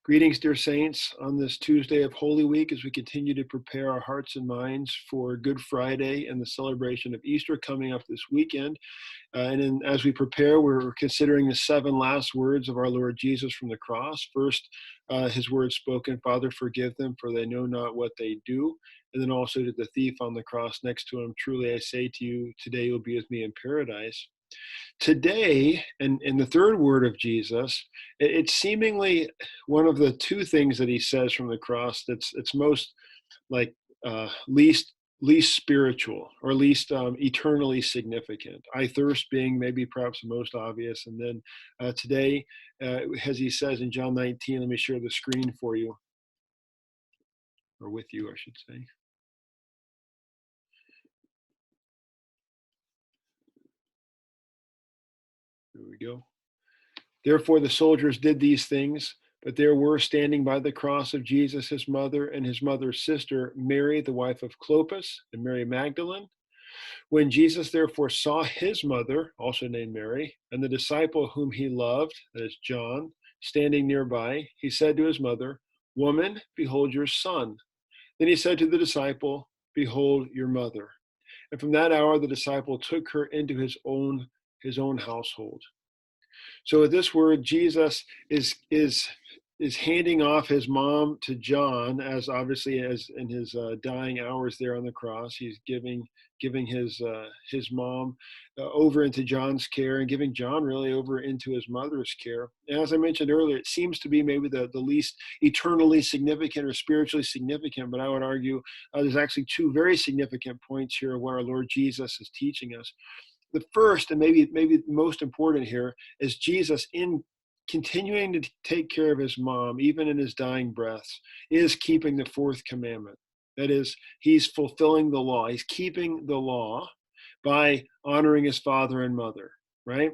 Greetings, dear saints, on this Tuesday of Holy Week as we continue to prepare our hearts and minds for Good Friday and the celebration of Easter coming up this weekend. As we prepare, we're considering the 7 last words of our Lord Jesus from the cross. First, his words spoken, "Father, forgive them, for they know not what they do." And then also to the thief on the cross next to him, "Truly I say to you, today you'll be with me in paradise." Today, in the third word of Jesus, it's seemingly one of the 2 things that he says from the cross it's most like least spiritual, or least eternally significant. "I thirst" being maybe perhaps the most obvious. And then today, as he says in John 19, let me share the screen for you, or with you, I should say. There we go. "Therefore the soldiers did these things, but there were standing by the cross of Jesus his mother and his mother's sister, Mary, the wife of Clopas, and Mary Magdalene. When Jesus therefore saw his mother, also named Mary, and the disciple whom he loved, that is John, standing nearby, he said to his mother, 'Woman, behold your son.' Then he said to the disciple, 'Behold your mother.' And from that hour the disciple took her into his own household." So with this word, Jesus is handing off his mom to John, as obviously as in his dying hours there on the cross. He's giving his mom over into John's care, and giving John really over into his mother's care. And as I mentioned earlier, it seems to be maybe the least eternally significant or spiritually significant, but I would argue there's actually 2 very significant points here of what our Lord Jesus is teaching us. The first, and maybe most important here, is Jesus, in continuing to take care of his mom, even in his dying breaths, is keeping the 4th commandment. That is, he's fulfilling the law. He's keeping the law by honoring his father and mother, right?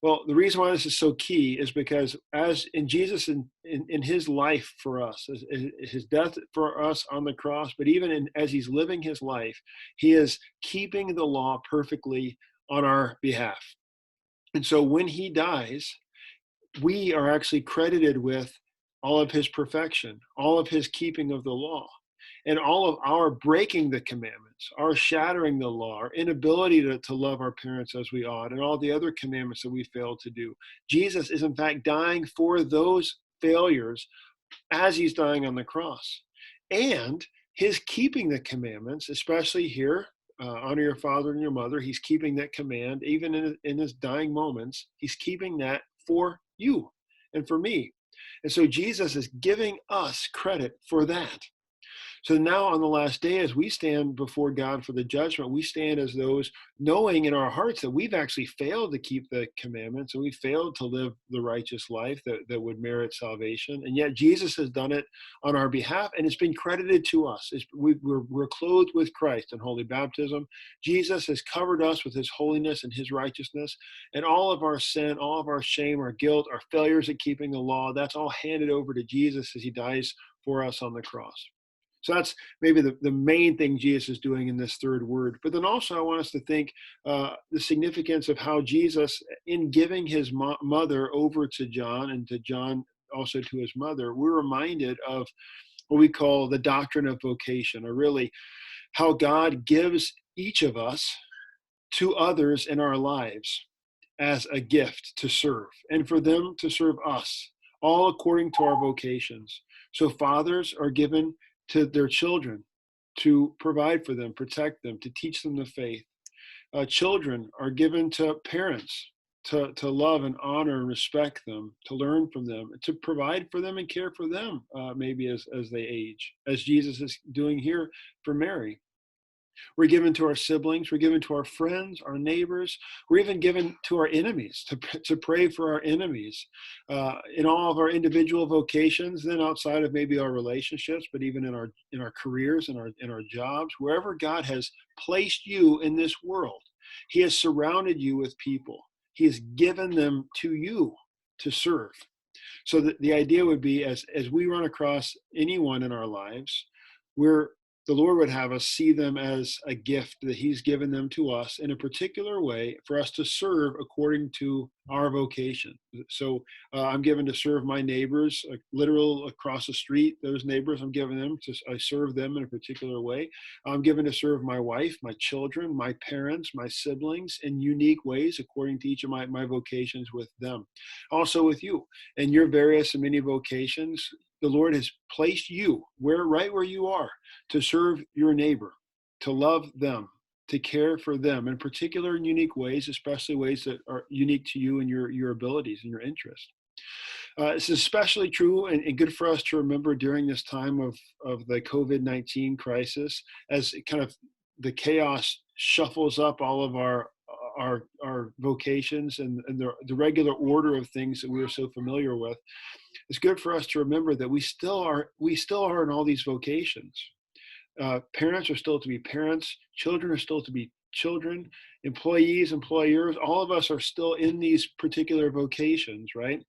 Well, the reason why this is so key is because as in Jesus, in his life for us, his death for us on the cross, but even as he's living his life, he is keeping the law perfectly on our behalf. And so when he dies, we are actually credited with all of his perfection, all of his keeping of the law, and all of our breaking the commandments, our shattering the law, our inability to love our parents as we ought, and all the other commandments that we failed to do. Jesus is in fact dying for those failures as he's dying on the cross. And his keeping the commandments, especially here, honor your father and your mother, he's keeping that command. Even in his dying moments, he's keeping that for you and for me. And so Jesus is giving us credit for that. So now on the last day, as we stand before God for the judgment, we stand as those knowing in our hearts that we've actually failed to keep the commandments, and we failed to live the righteous life that would merit salvation. And yet Jesus has done it on our behalf, and it's been credited to us. We're clothed with Christ in holy baptism. Jesus has covered us with his holiness and his righteousness, and all of our sin, all of our shame, our guilt, our failures at keeping the law, that's all handed over to Jesus as he dies for us on the cross. So that's maybe the main thing Jesus is doing in this third word. But then also I want us to think the significance of how Jesus, in giving his mother over to John, and to John also to his mother, we're reminded of what we call the doctrine of vocation, or really how God gives each of us to others in our lives as a gift to serve, and for them to serve us, all according to our vocations. So fathers are given to their children to provide for them, protect them, to teach them the faith. Children are given to parents to love and honor and respect them, to learn from them, to provide for them and care for them, maybe as they age, as Jesus is doing here for Mary. We're given to our siblings. We're given to our friends, our neighbors. We're even given to our enemies, to pray for our enemies in all of our individual vocations, then outside of maybe our relationships, but even in our careers, in our jobs, wherever God has placed you in this world, he has surrounded you with people. He has given them to you to serve. So the idea would be, as we run across anyone in our lives, we're the Lord would have us see them as a gift that He's given them to us in a particular way for us to serve according to our vocation. So I'm given to serve my neighbors, literal across the street. Those neighbors, I'm giving them to, I serve them in a particular way. I'm given to serve my wife, my children, my parents, my siblings in unique ways according to each of my vocations with them. Also with you and your various and many vocations, the Lord has placed you right where you are to serve your neighbor, to love them, to care for them in particular and unique ways, especially ways that are unique to you and your abilities and your interests. It's especially true and good for us to remember during this time of the COVID-19 crisis, as kind of the chaos shuffles up all of our vocations and the regular order of things that we are so familiar with. It's good for us to remember that we still are in all these vocations. Parents are still to be parents, children are still to be children, employees, employers, all of us are still in these particular vocations, right?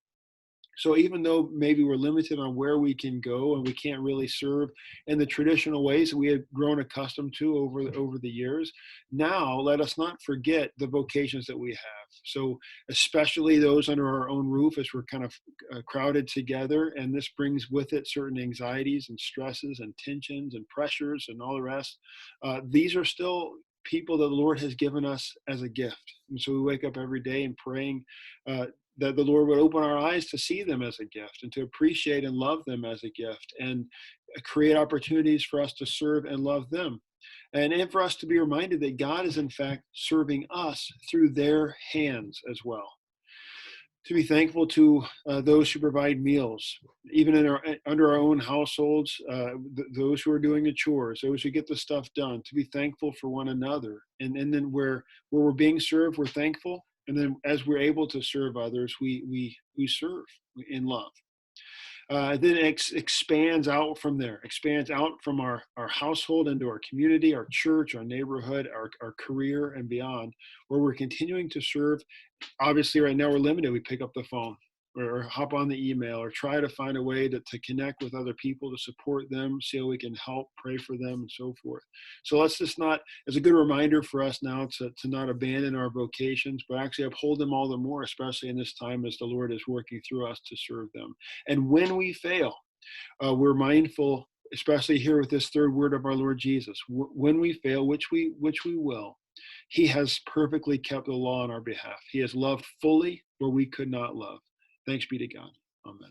So even though maybe we're limited on where we can go and we can't really serve in the traditional ways that we had grown accustomed to over the years, now let us not forget the vocations that we have. So especially those under our own roof, as we're kind of crowded together, and this brings with it certain anxieties and stresses and tensions and pressures and all the rest. These are still people that the Lord has given us as a gift. And so we wake up every day and praying that the Lord would open our eyes to see them as a gift and to appreciate and love them as a gift and create opportunities for us to serve and love them. And for us to be reminded that God is in fact serving us through their hands as well. To be thankful to those who provide meals, even under our own households, those who are doing the chores, those who get the stuff done, to be thankful for one another. And then where we're being served, we're thankful. And then as we're able to serve others, we serve in love. Then it expands out from there, expands out from our household into our community, our church, our neighborhood, our career, and beyond, where we're continuing to serve. Obviously, right now we're limited. We pick up the phone or hop on the email or try to find a way to connect with other people, to support them, see how we can help, pray for them, and so forth. So let's just not, as a good reminder for us now to not abandon our vocations, but actually uphold them all the more, especially in this time as the Lord is working through us to serve them. And when we fail, we're mindful, especially here with this third word of our Lord Jesus, when we fail, which we will, He has perfectly kept the law on our behalf. He has loved fully where we could not love. Thanks be to God. Amen.